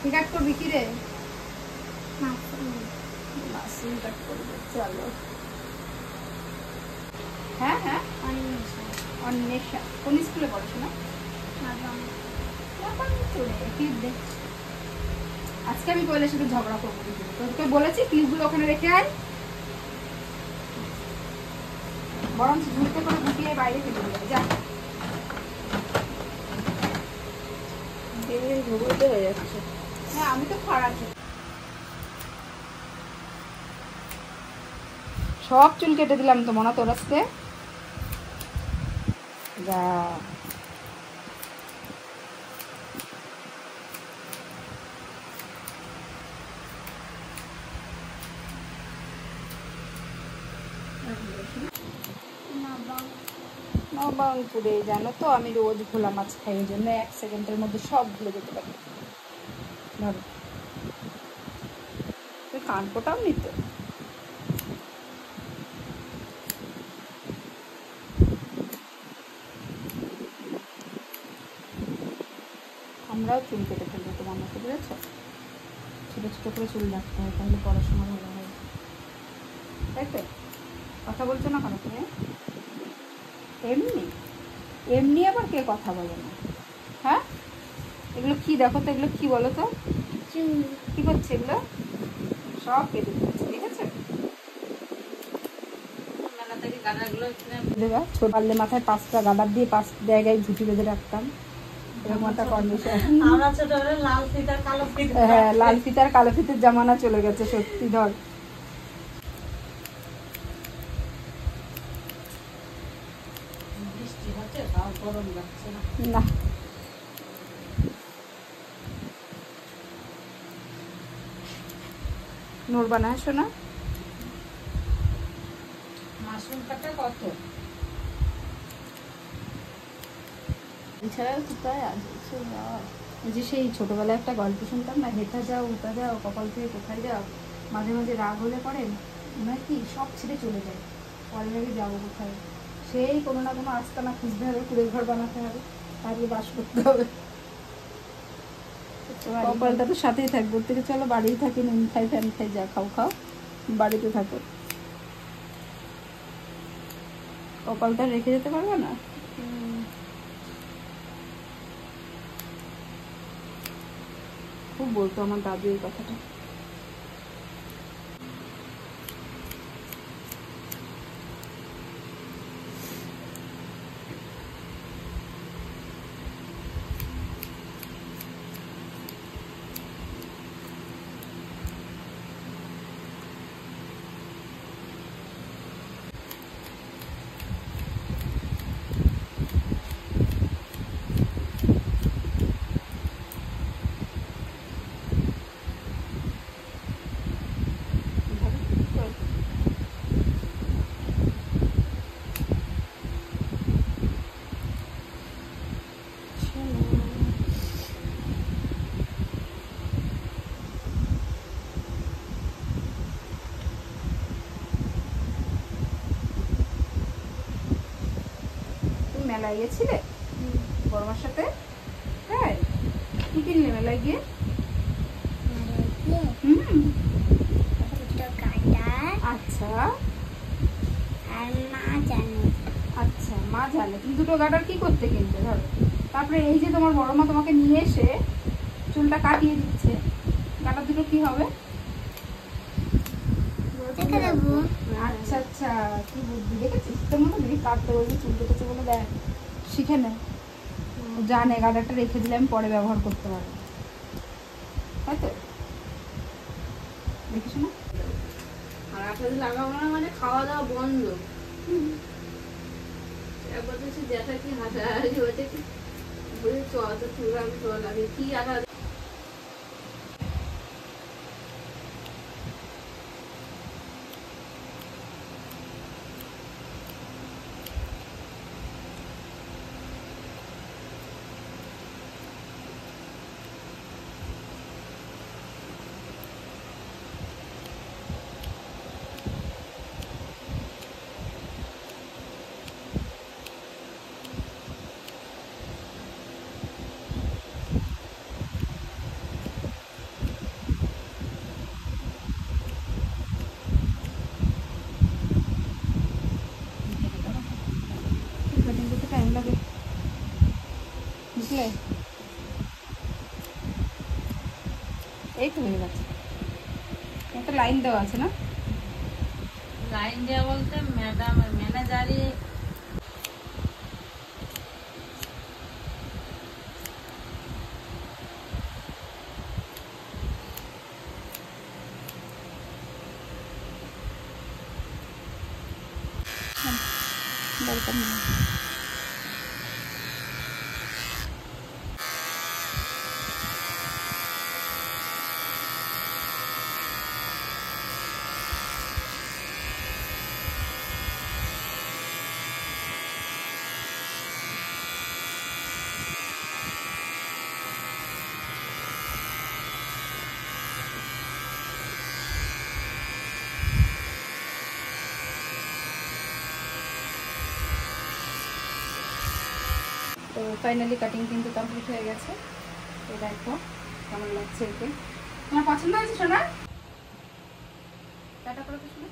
ঠিক কাট করবি কি রে? মাশরুম কাট করবো, চলো। হ্যাঁ হ্যাঁ, অন্বেষা। কোন স্কুলে পড়াশোনা? আজকে আমি কোয়েলের সাথে ঝগড়া করবো। তোকে বলেছি ক্লিপগুলো ওখানে রেখে আয়, বরঞ্চ ঝুলতে করে গুটিয়ে বাইরে ফেলে দেবে। যা, হয়ে যাচ্ছে। হ্যাঁ আমি তো খারাপ, সব চুল কেটে দিলাম তো মনে তোর আজকে। যা, নবরঙ্গপুরে জানো তো আমি রোজ ভোলা মাছ খাই, এই জন্য 1 সেকেন্ডের মধ্যে সব ভুলে যেতে পারি। ধরো তুই কান কোটাও নিত। আমরাও চুল কেটে ফেলবো তোমার মতো, বুঝেছ? ছোটো ছোটো করে চুল রাখতে হয়, তাহলে পড়াশোনা ভালো হয়, তাই তো? কথা বলছো না কেন তুমি? এমনি এমনি আবার কে কথা বলে না? হ্যাঁ, এগুলো কি দেখো তো, এগুলো কি বলো তো? কি করছে এগুলো? সব কেটে দিচ্ছে, ঠিক আছে? ছোট পারলে মাথায় 5টা গাডার দিয়ে 5 জায়গায় ঝুঁটি বেঁধে রাখতাম, এরকম একটা কন্ডিশন। হ্যাঁ, লাল ফিতার কালো ফিতার জামানা চলে গেছে, সত্যি। ধর না, নড়বা না শোনা। মাশরুম কাটা কত? এছাড়াও কোথায় আছে যে সেই ছোটবেলায় একটা গল্প শুনতাম না, হেঁটা যাও উঠা যাও কপাল থেকে কোথায় যাও, মাঝে মাঝে রাগ হলে পরে মনে হয় কি সব ছেড়ে চলে যায়, পরে আগে যাবো কোথায়, সেই কোনো না কোনো আস্তানা খুঁজতে হবে, কুড়ে ঘর বানাতে হবে, তারপরে বাস করতে হবে। কপালটা তো সাথেই থাকবে, ওর থেকে চলো বাড়িই থাকি, নুন খাই ফ্যান খাই, যা খাও খাও, বাড়িতে থাকো। কপালটা রেখে যেতে পারবে না। খুব বলতো আমার দাদু এই কথাটা। মেলায় গেছিলে বড়মার সাথে? হ্যাঁ, কি কিনলে মেলায় গিয়ে? আচ্ছা আচ্ছা, মা জানে। তুমি দুটো গাডার কি করতে কিনতে? ধরো, তারপরে এই যে তোমার বড় মা তোমাকে নিয়ে এসে চুলটা কাটিয়ে দিচ্ছে, গাডার দুটো কি হবে? আচ্ছা আচ্ছা, কি বুদ্ধি দেখেছিস তোর মতো, দেখি কাটতে বলবি চুল কেটেছে বলে দেখ, শিখে নে। জানে গাডারটা রেখে দিলে আমি পরে ব্যবহার করতে পারবো, তাই তো? দেখিস না? আর আপনাদের লাগাবো না মানে খাওয়া দাওয়া বন্ধ। একবার তো সে জ্যাঠা কি হাসাহাসি হয়েছে, কি বলে চল তো চুল আমি চল লাগে কি আঘাত। এই তো হয়ে গেছে। একটা লাইন দেওয়া আছে না? লাইন দেওয়া বলতে ম্যাডাম ম্যানেজারই দরকার নেই। তো ফাইনালি কাটিং কিন্তু কমপ্লিট হয়ে গেছে। তো দেখো কেমন লাগছে একে। তোমার পছন্দ হয়েছে সোনা? টাটা করে শোনা।